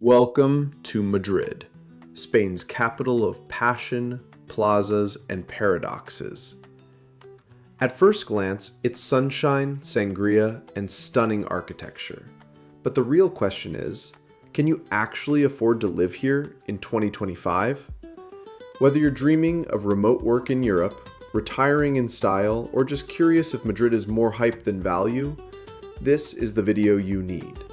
Welcome to Madrid, Spain's capital of passion, plazas, and paradoxes. At first glance, it's sunshine, sangria, and stunning architecture. But the real question is, can you actually afford to live here in 2025? Whether you're dreaming of remote work in Europe, retiring in style, or just curious if Madrid is more hype than value, this is the video you need.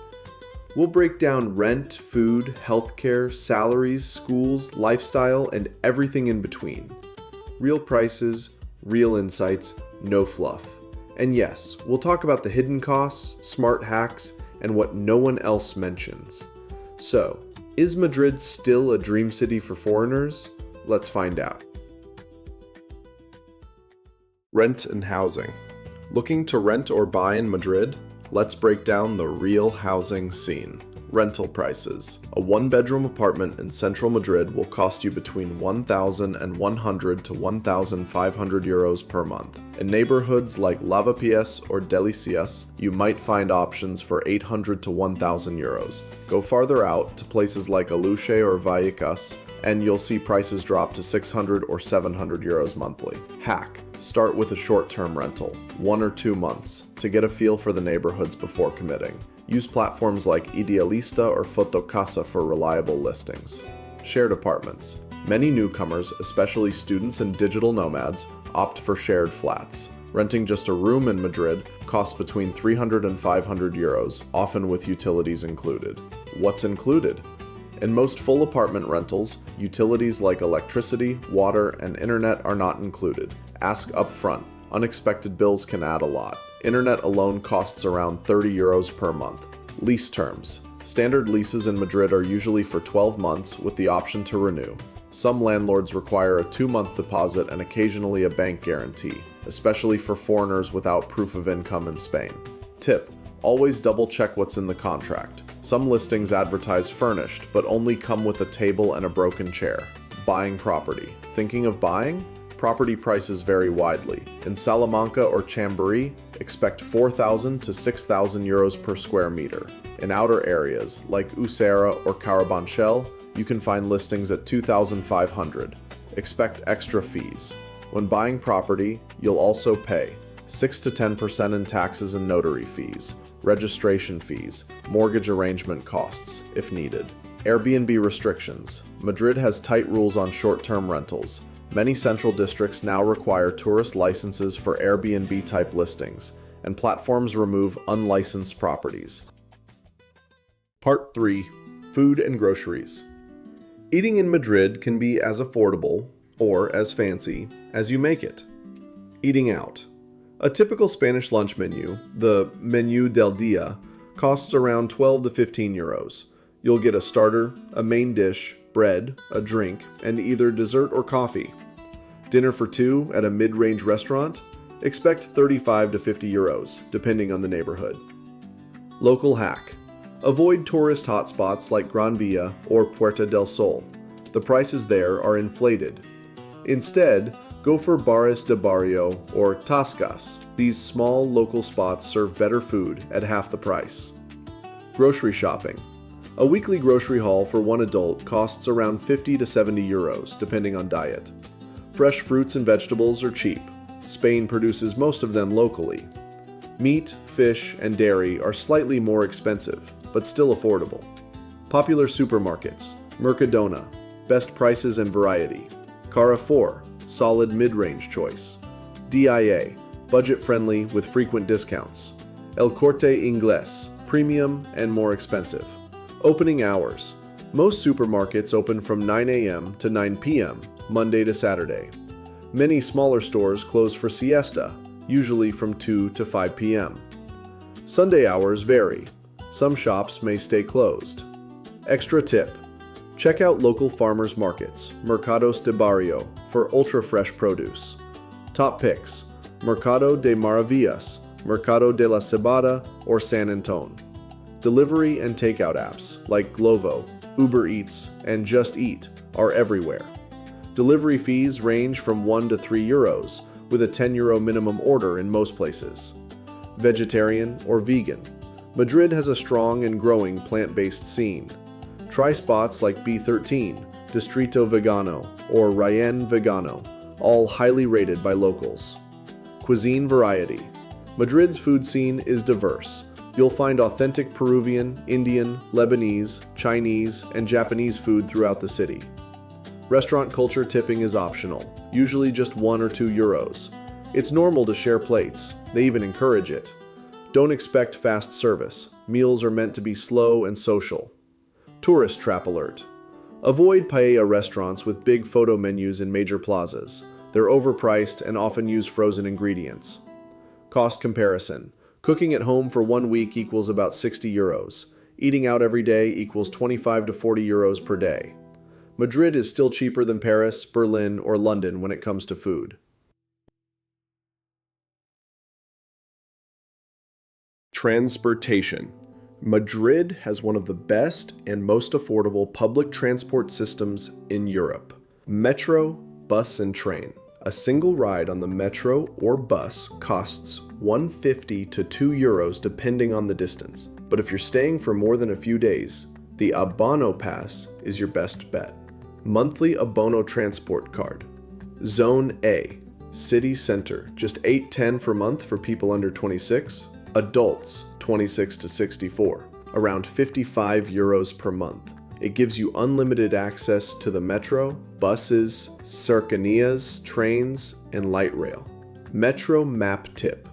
We'll break down rent, food, healthcare, salaries, schools, lifestyle, and everything in between. Real prices, real insights, no fluff. And yes, we'll talk about the hidden costs, smart hacks, and what no one else mentions. So, is Madrid still a dream city for foreigners? Let's find out. Rent and housing. Looking to rent or buy in Madrid? Let's break down the real housing scene. Rental prices. A one-bedroom apartment in central Madrid will cost you between 1,100 to 1,500 euros per month. In neighborhoods like Lavapiés or Delicias, you might find options for 800 to 1,000 euros. Go farther out to places like Aluche or Vallecas, and you'll see prices drop to 600 or 700 euros monthly. Hack. Start with a short-term rental, 1 or 2 months, to get a feel for the neighborhoods before committing. Use platforms like Idealista or Fotocasa for reliable listings. Shared apartments. Many newcomers, especially students and digital nomads, opt for shared flats. Renting just a room in Madrid costs between 300 and 500 euros, often with utilities included. What's included? In most full apartment rentals, utilities like electricity, water, and internet are not included. Ask upfront. Unexpected bills can add a lot. Internet alone costs around 30 euros per month. Lease terms. Standard leases in Madrid are usually for 12 months with the option to renew. Some landlords require a 2-month deposit and occasionally a bank guarantee, especially for foreigners without proof of income in Spain. Tip. Always double check what's in the contract. Some listings advertise furnished, but only come with a table and a broken chair. Buying property. Thinking of buying? Property prices vary widely. In Salamanca or Chambéry, expect 4,000 to 6,000 euros per square meter. In outer areas, like Usera or Carabanchel, you can find listings at 2,500. Expect extra fees. When buying property, you'll also pay 6 to 10% in taxes and notary fees, registration fees, mortgage arrangement costs, if needed. Airbnb restrictions. Madrid has tight rules on short-term rentals. Many central districts now require tourist licenses for Airbnb-type listings, and platforms remove unlicensed properties. Part 3. Food and groceries. Eating in Madrid can be as affordable, or as fancy, as you make it. Eating out. A typical Spanish lunch menu, the Menú del Día, costs around 12 to 15 euros. You'll get a starter, a main dish, bread, a drink, and either dessert or coffee. Dinner for two at a mid-range restaurant? Expect 35 to 50 euros, depending on the neighborhood. Local hack. Avoid tourist hotspots like Gran Via or Puerta del Sol. The prices there are inflated. Instead, go for bares de barrio or tascas. These small local spots serve better food at half the price. Grocery shopping. A weekly grocery haul for one adult costs around 50 to 70 euros, depending on diet. Fresh fruits and vegetables are cheap. Spain produces most of them locally. Meat, fish, and dairy are slightly more expensive, but still affordable. Popular supermarkets. Mercadona, best prices and variety. Carrefour, solid mid-range choice. DIA, budget-friendly with frequent discounts. El Corte Inglés, premium and more expensive. Opening hours. Most supermarkets open from 9 a.m. to 9 p.m., Monday to Saturday. Many smaller stores close for siesta, usually from 2 to 5 p.m. Sunday hours vary. Some shops may stay closed. Extra tip. Check out local farmers markets, Mercados de Barrio, for ultra-fresh produce. Top picks: Mercado de Maravillas, Mercado de la Cebada, or San Antón. Delivery and takeout apps like Glovo, Uber Eats, and Just Eat are everywhere. Delivery fees range from 1 to 3 euros, with a 10 euro minimum order in most places. Vegetarian or vegan. Madrid has a strong and growing plant-based scene. Try spots like B13, Distrito Vegano, or Rayen Vegano, all highly rated by locals. Cuisine variety. Madrid's food scene is diverse. You'll find authentic Peruvian, Indian, Lebanese, Chinese, and Japanese food throughout the city. Restaurant culture tipping is optional, usually just 1 or 2 euros. It's normal to share plates, they even encourage it. Don't expect fast service. Meals are meant to be slow and social. Tourist trap alert. Avoid paella restaurants with big photo menus in major plazas. They're overpriced and often use frozen ingredients. Cost comparison. Cooking at home for 1 week equals about 60 euros. Eating out every day equals 25 to 40 euros per day. Madrid is still cheaper than Paris, Berlin, or London when it comes to food. Transportation. Madrid has one of the best and most affordable public transport systems in Europe. Metro, bus, and train. A single ride on the metro or bus costs 1.50 to 2 euros depending on the distance. But if you're staying for more than a few days, the Abono Pass is your best bet. Monthly Abono Transport Card. Zone A. City Center, just $8.10 per month for people under 26. Adults, 26 to 64, around 55 euros per month. It gives you unlimited access to the metro, buses, cercanías, trains, and light rail. Metro Map Tip.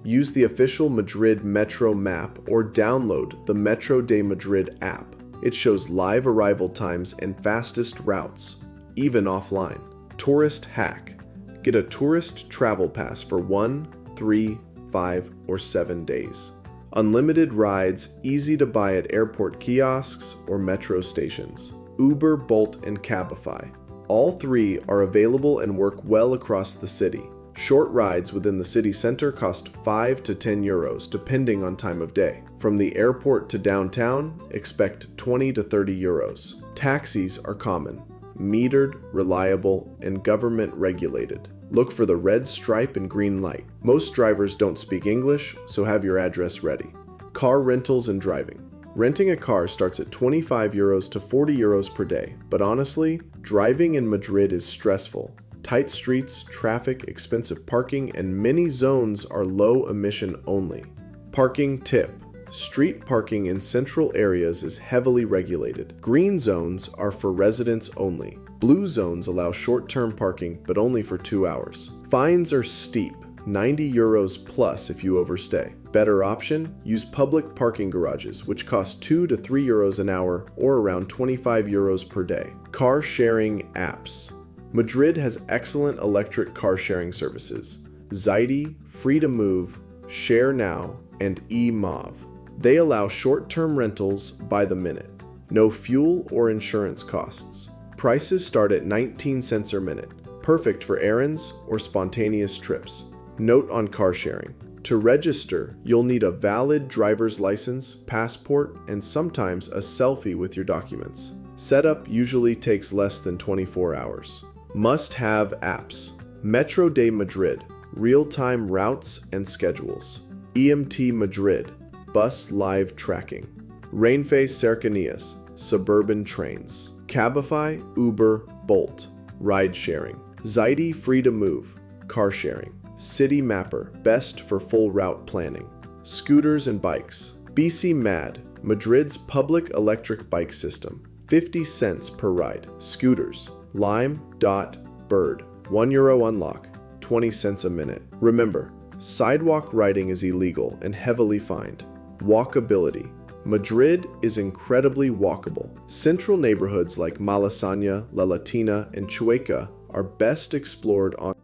Use the official Madrid Metro map or download the Metro de Madrid app. It shows live arrival times and fastest routes, even offline. Tourist hack. Get a tourist travel pass for 1, 3, 5, or 7 days. Unlimited rides, easy to buy at airport kiosks or metro stations. Uber, Bolt, and Cabify. All 3 are available and work well across the city. Short rides within the city center cost 5 to 10 euros depending on time of day. From the airport to downtown, expect 20 to 30 euros. Taxis are common, metered, reliable, and government regulated. Look for the red stripe and green light. Most drivers don't speak English, so have your address ready. Car rentals and driving. Renting a car starts at 25 euros to 40 euros per day, but honestly, driving in Madrid is stressful. Tight streets, traffic, expensive parking, and many zones are low emission only. Parking tip. Street parking in central areas is heavily regulated. Green zones are for residents only. Blue zones allow short-term parking, but only for 2 hours. Fines are steep, 90 euros plus if you overstay. Better option, use public parking garages, which cost 2 to 3 euros an hour or around 25 euros per day. Car sharing apps. Madrid has excellent electric car sharing services. Zaidi, Free to Move, Share Now, and eMov. They allow short-term rentals by the minute. No fuel or insurance costs. Prices start at 19 cents per minute, perfect for errands or spontaneous trips. Note on car sharing. To register, you'll need a valid driver's license, passport, and sometimes a selfie with your documents. Setup usually takes less than 24 hours. Must-have apps. Metro de Madrid, real-time routes and schedules. EMT Madrid, bus live tracking. Renfe Cercanías, suburban trains. Cabify, Uber, Bolt, ride sharing. Zaidi Free to Move, car sharing. City Mapper, best for full route planning. Scooters and bikes. BC Mad, Madrid's public electric bike system. 50 cents per ride. Scooters. Lime, Dot, Bird. €1 unlock, 20 cents a minute. Remember, sidewalk riding is illegal and heavily fined. Walkability. Madrid is incredibly walkable. Central neighborhoods like Malasaña, La Latina, and Chueca are best explored on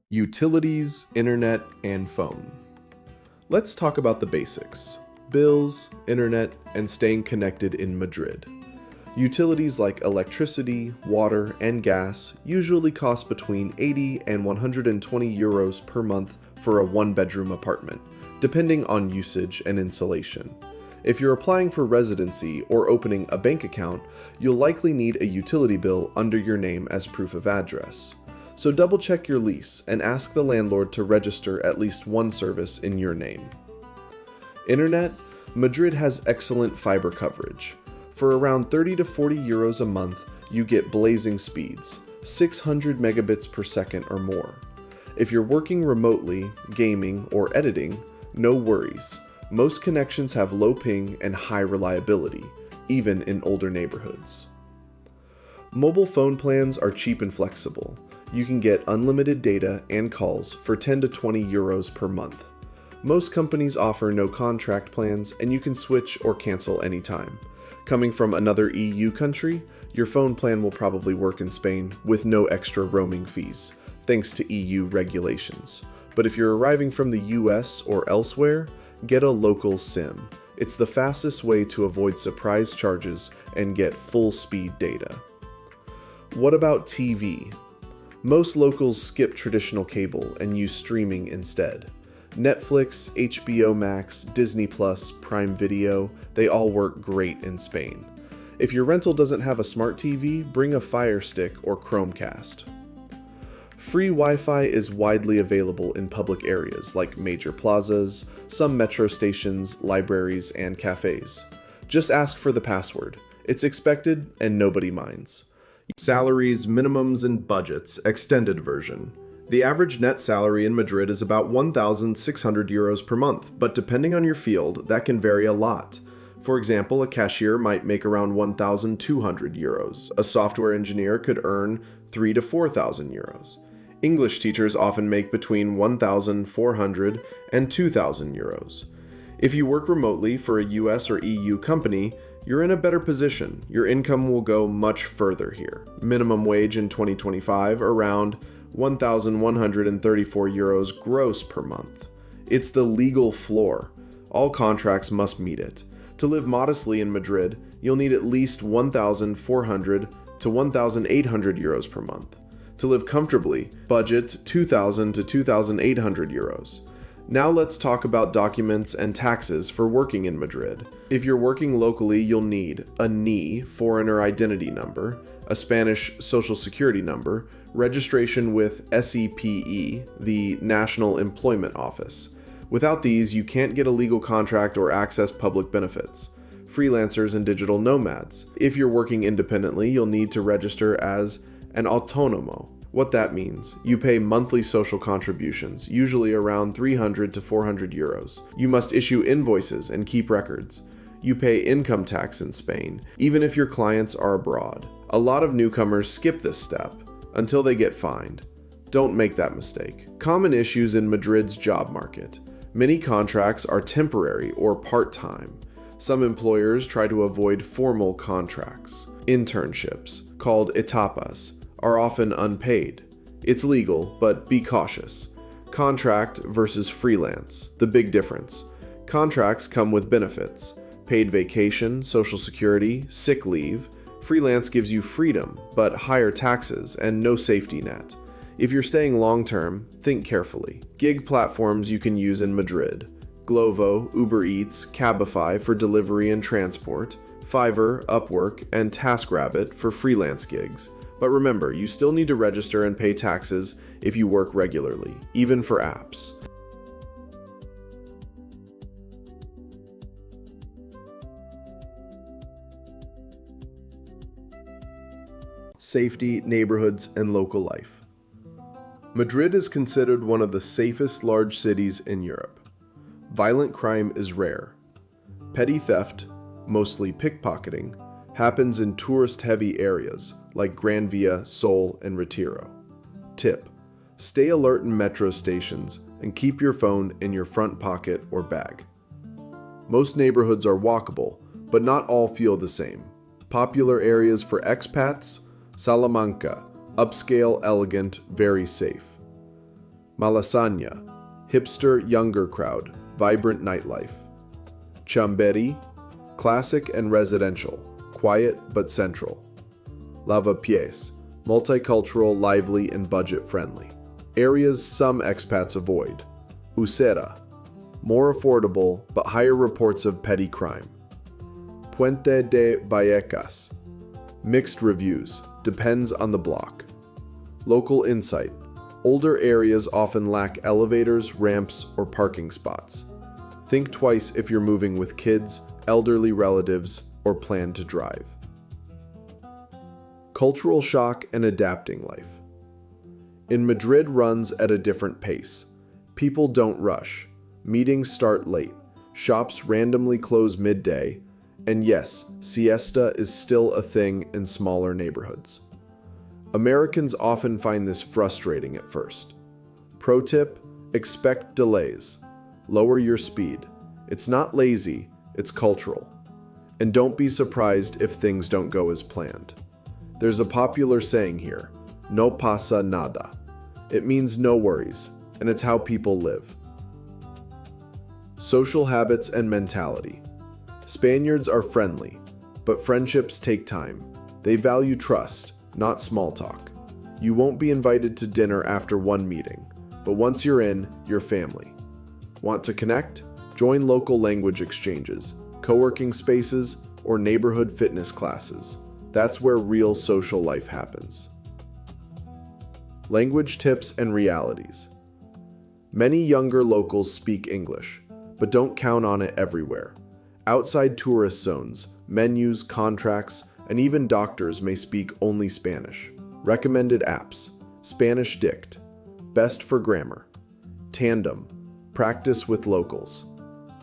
utilities, internet, and phone. Let's talk about the basics: bills, internet, and staying connected in Madrid. Utilities like electricity, water, and gas usually cost between 80 and 120 euros per month for a one-bedroom apartment, depending on usage and insulation. If you're applying for residency or opening a bank account, you'll likely need a utility bill under your name as proof of address. So double-check your lease and ask the landlord to register at least one service in your name. Internet. Madrid has excellent fiber coverage. For around 30 to 40 euros a month, you get blazing speeds, 600 megabits per second or more. If you're working remotely, gaming, or editing, no worries. Most connections have low ping and high reliability, even in older neighborhoods. Mobile phone plans are cheap and flexible. You can get unlimited data and calls for 10 to 20 euros per month. Most companies offer no contract plans, and you can switch or cancel anytime. Coming from another EU country, your phone plan will probably work in Spain with no extra roaming fees, thanks to EU regulations. But if you're arriving from the US or elsewhere, get a local SIM. It's the fastest way to avoid surprise charges and get full-speed data. What about TV? Most locals skip traditional cable and use streaming instead. Netflix, HBO Max, Disney+, Prime Video, they all work great in Spain. If your rental doesn't have a smart TV, bring a Fire Stick or Chromecast. Free Wi-Fi is widely available in public areas like major plazas, some metro stations, libraries, and cafes. Just ask for the password. It's expected and nobody minds. Salaries, minimums, and budgets, extended version. The average net salary in Madrid is about 1,600 euros per month, but depending on your field, that can vary a lot. For example, a cashier might make around 1,200 euros. A software engineer could earn 3,000 to 4,000 euros. English teachers often make between 1,400 and 2,000 euros. If you work remotely for a US or EU company, you're in a better position. Your income will go much further here. Minimum wage in 2025 around 1,134 euros gross per month. It's the legal floor. All contracts must meet it. To live modestly in Madrid, you'll need at least 1,400 to 1,800 euros per month. To live comfortably, budget 2,000 to 2,800 euros. Now let's talk about documents and taxes for working in Madrid. If you're working locally, you'll need a NI, foreigner identity number, a Spanish social security number, registration with SEPE, the National Employment Office. Without these, you can't get a legal contract or access public benefits. Freelancers and digital nomads. If you're working independently, you'll need to register as an autónomo. What that means, you pay monthly social contributions, usually around 300 to 400 euros. You must issue invoices and keep records. You pay income tax in Spain, even if your clients are abroad. A lot of newcomers skip this step until they get fined. Don't make that mistake. Common issues in Madrid's job market. Many contracts are temporary or part-time. Some employers try to avoid formal contracts. Internships, called Tapas, are often unpaid. It's legal, but be cautious. Contract versus freelance, the big difference. Contracts come with benefits. Paid vacation, social security, sick leave. Freelance gives you freedom, but higher taxes and no safety net. If you're staying long-term, think carefully. Gig platforms you can use in Madrid. Glovo, Uber Eats, Cabify for delivery and transport, Fiverr, Upwork, and TaskRabbit for freelance gigs. But remember, you still need to register and pay taxes if you work regularly, even for apps. Safety, neighborhoods, and local life. Madrid is considered one of the safest large cities in Europe. Violent crime is rare. Petty theft, mostly pickpocketing, happens in tourist-heavy areas like Gran Via, Sol, and Retiro. Tip: stay alert in metro stations and keep your phone in your front pocket or bag. Most neighborhoods are walkable, but not all feel the same. Popular areas for expats: Salamanca, upscale, elegant, very safe. Malasaña, hipster, younger crowd, vibrant nightlife. Chamberí, classic and residential, quiet but central. Lavapiés, multicultural, lively, and budget-friendly. Areas some expats avoid. Usera, more affordable but higher reports of petty crime. Puente de Vallecas, mixed reviews, depends on the block. Local insight, older areas often lack elevators, ramps, or parking spots. Think twice if you're moving with kids, elderly relatives, or plan to drive. Cultural shock and adapting life. In Madrid runs at a different pace. People don't rush. Meetings start late. Shops randomly close midday. And yes, siesta is still a thing in smaller neighborhoods. Americans often find this frustrating at first. Pro tip, expect delays. Lower your speed. It's not lazy, it's cultural. And don't be surprised if things don't go as planned. There's a popular saying here, no pasa nada. It means no worries, and it's how people live. Social habits and mentality. Spaniards are friendly, but friendships take time. They value trust, not small talk. You won't be invited to dinner after one meeting, but once you're in, you're family. Want to connect? Join local language exchanges, co-working spaces, or neighborhood fitness classes. That's where real social life happens. Language tips and realities. Many younger locals speak English, but don't count on it everywhere. Outside tourist zones, menus, contracts, and even doctors may speak only Spanish. Recommended apps: Spanish Dict, best for grammar; Tandem, practice with locals;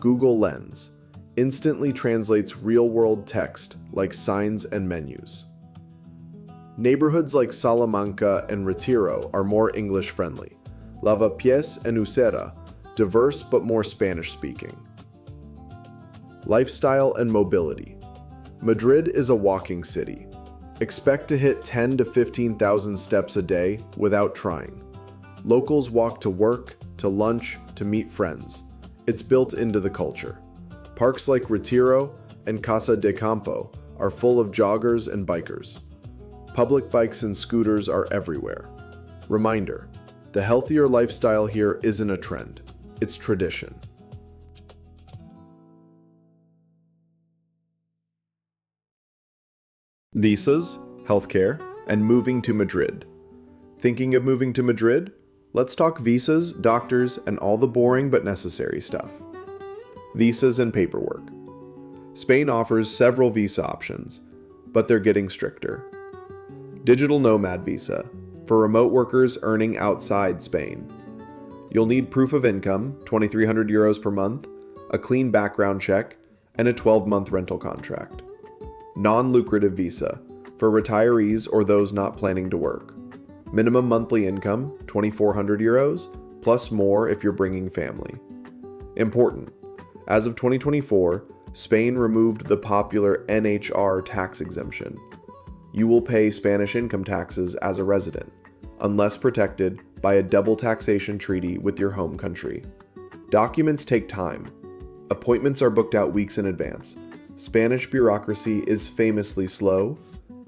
Google Lens, instantly translates real-world text like signs and menus. Neighborhoods like Salamanca and Retiro are more English-friendly. Lavapiés and Usera, diverse but more Spanish-speaking. Lifestyle and mobility. Madrid is a walking city. Expect to hit 10 to 15,000 steps a day without trying. Locals walk to work, to lunch, to meet friends. It's built into the culture. Parks like Retiro and Casa de Campo are full of joggers and bikers. Public bikes and scooters are everywhere. Reminder, the healthier lifestyle here isn't a trend, it's tradition. Visas, healthcare, and moving to Madrid. Thinking of moving to Madrid? Let's talk visas, doctors, and all the boring but necessary stuff. Visas and paperwork. Spain offers several visa options, but they're getting stricter. Digital nomad visa, for remote workers earning outside Spain. You'll need proof of income, 2,300 euros per month, a clean background check, and a 12-month rental contract. Non-lucrative visa, for retirees or those not planning to work. Minimum monthly income, 2,400 euros, plus more if you're bringing family. Important, as of 2024, Spain removed the popular NHR tax exemption. You will pay Spanish income taxes as a resident, unless protected by a double taxation treaty with your home country. Documents take time. Appointments are booked out weeks in advance. Spanish bureaucracy is famously slow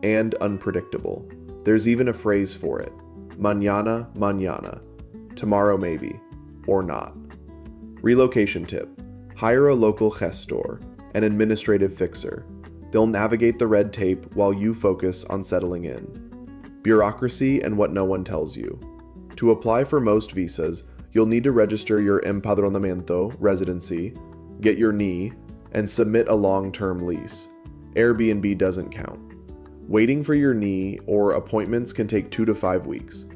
and unpredictable. There's even a phrase for it: mañana, mañana, tomorrow maybe, or not. Relocation tip: hire a local gestor, an administrative fixer. They'll navigate the red tape while you focus on settling in. Bureaucracy and what no one tells you. To apply for most visas, you'll need to register your empadronamiento, residency, get your NIE, and submit a long-term lease. Airbnb doesn't count. Waiting for your NIE or appointments can take 2 to 5 weeks.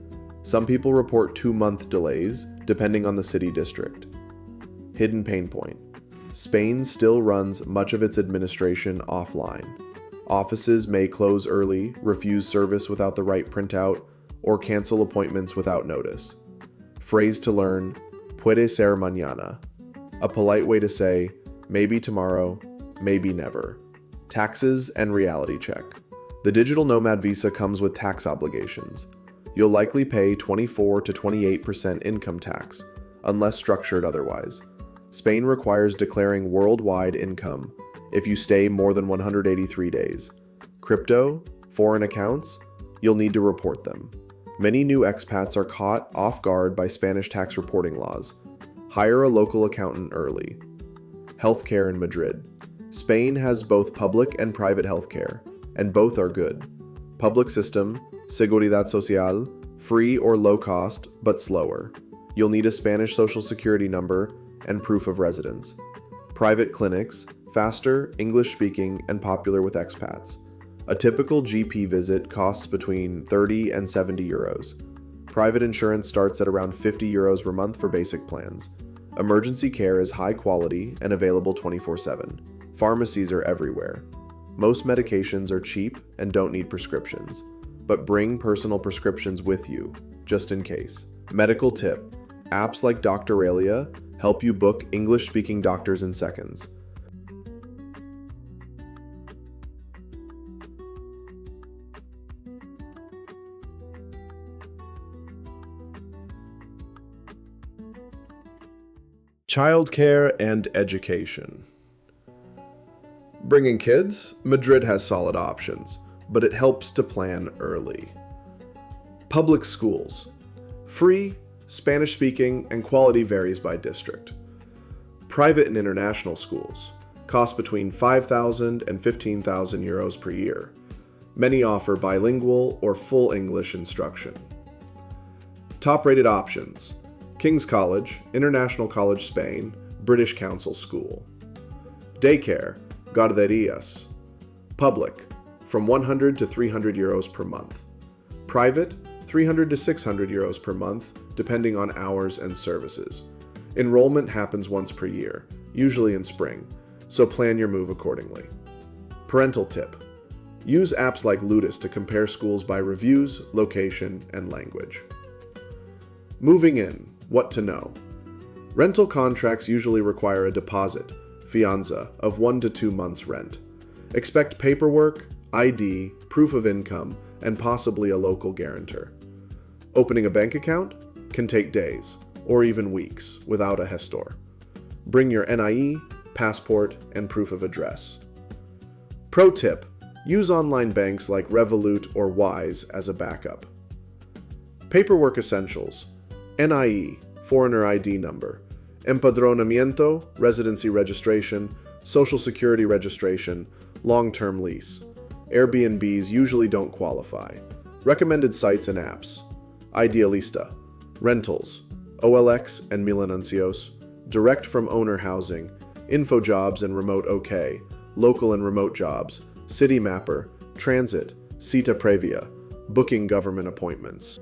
Some people report 2-month delays, depending on the city district. Hidden pain point: Spain still runs much of its administration offline. Offices may close early, refuse service without the right printout, or cancel appointments without notice. Phrase to learn: puede ser mañana. A polite way to say, maybe tomorrow, maybe never. Taxes and reality check. The digital nomad visa comes with tax obligations. You'll likely pay 24 to 28% income tax, unless structured otherwise. Spain requires declaring worldwide income if you stay more than 183 days. Crypto, foreign accounts, you'll need to report them. Many new expats are caught off guard by Spanish tax reporting laws. Hire a local accountant early. Healthcare in Madrid. Spain has both public and private healthcare, and both are good. Public system, Seguridad Social, free or low cost, but slower. You'll need a Spanish social security number and proof of residence. Private clinics, faster, English-speaking, and popular with expats. A typical GP visit costs between 30 and 70 euros. Private insurance starts at around 50 euros per month for basic plans. Emergency care is high quality and available 24/7. Pharmacies are everywhere. Most medications are cheap and don't need prescriptions, but bring personal prescriptions with you, just in case. Medical tip: apps like Doctoralia help you book English-speaking doctors in seconds. Childcare and education. Bringing kids? Madrid has solid options, but it helps to plan early. Public schools. Free, Spanish-speaking, and quality varies by district. Private and international schools cost between 5,000 and 15,000 euros per year. Many offer bilingual or full English instruction. Top-rated options: King's College, International College Spain, British Council School. Daycare, guarderías. Public, from 100 to 300 euros per month. Private, 300 to 600 euros per month, depending on hours and services. Enrollment happens once per year, usually in spring, so plan your move accordingly. Parental tip: use apps like Ludus to compare schools by reviews, location, and language. Moving in. What to know. Rental contracts usually require a deposit, fianza, of 1 to 2 months' rent. Expect paperwork, ID, proof of income, and possibly a local guarantor. Opening a bank account can take days, or even weeks, without a gestor. Bring your NIE, passport, and proof of address. Pro tip: use online banks like Revolut or Wise as a backup. Paperwork essentials: NIE, foreigner ID number, empadronamiento, residency registration, social security registration, long-term lease. Airbnbs usually don't qualify. Recommended sites and apps: Idealista, Rentals, OLX and Mil Anuncios, Direct from Owner Housing, InfoJobs and Remote OK, Local and Remote Jobs, City Mapper, Transit, Cita Previa, Booking government appointments.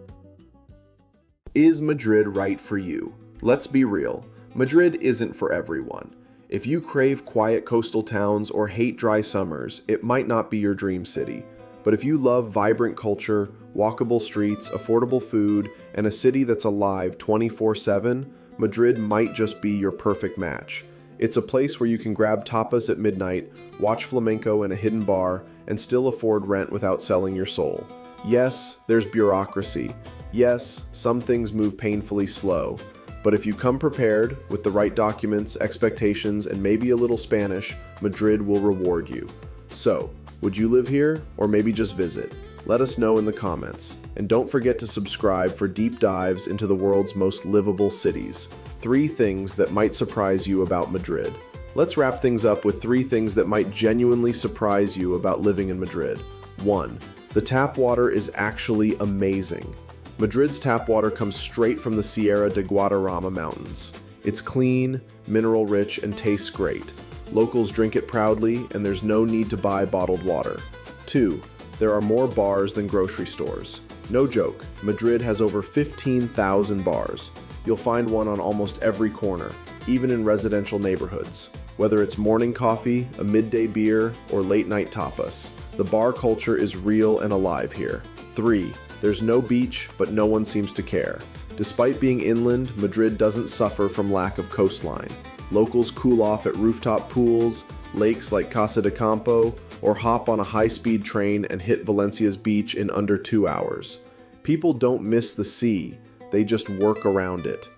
Is Madrid right for you? Let's be real, Madrid isn't for everyone. If you crave quiet coastal towns or hate dry summers, it might not be your dream city. But if you love vibrant culture, walkable streets, affordable food, and a city that's alive 24/7, Madrid might just be your perfect match. It's a place where you can grab tapas at midnight, watch flamenco in a hidden bar, and still afford rent without selling your soul. Yes, there's bureaucracy. Yes, some things move painfully slow, but if you come prepared with the right documents, expectations, and maybe a little Spanish, Madrid will reward you. So, would you live here, or maybe just visit? Let us know in the comments. And don't forget to subscribe for deep dives into the world's most livable cities. 3 things that might surprise you about Madrid. Let's wrap things up with 3 things that might genuinely surprise you about living in Madrid. 1. The tap water is actually amazing. Madrid's tap water comes straight from the Sierra de Guadarrama mountains. It's clean, mineral-rich, and tastes great. Locals drink it proudly, and there's no need to buy bottled water. 2. There are more bars than grocery stores. No joke, Madrid has over 15,000 bars. You'll find one on almost every corner, even in residential neighborhoods. Whether it's morning coffee, a midday beer, or late-night tapas, the bar culture is real and alive here. 3. There's no beach, but no one seems to care. Despite being inland, Madrid doesn't suffer from lack of coastline. Locals cool off at rooftop pools, lakes like Casa de Campo, or hop on a high-speed train and hit Valencia's beach in under 2 hours. People don't miss the sea, they just work around it.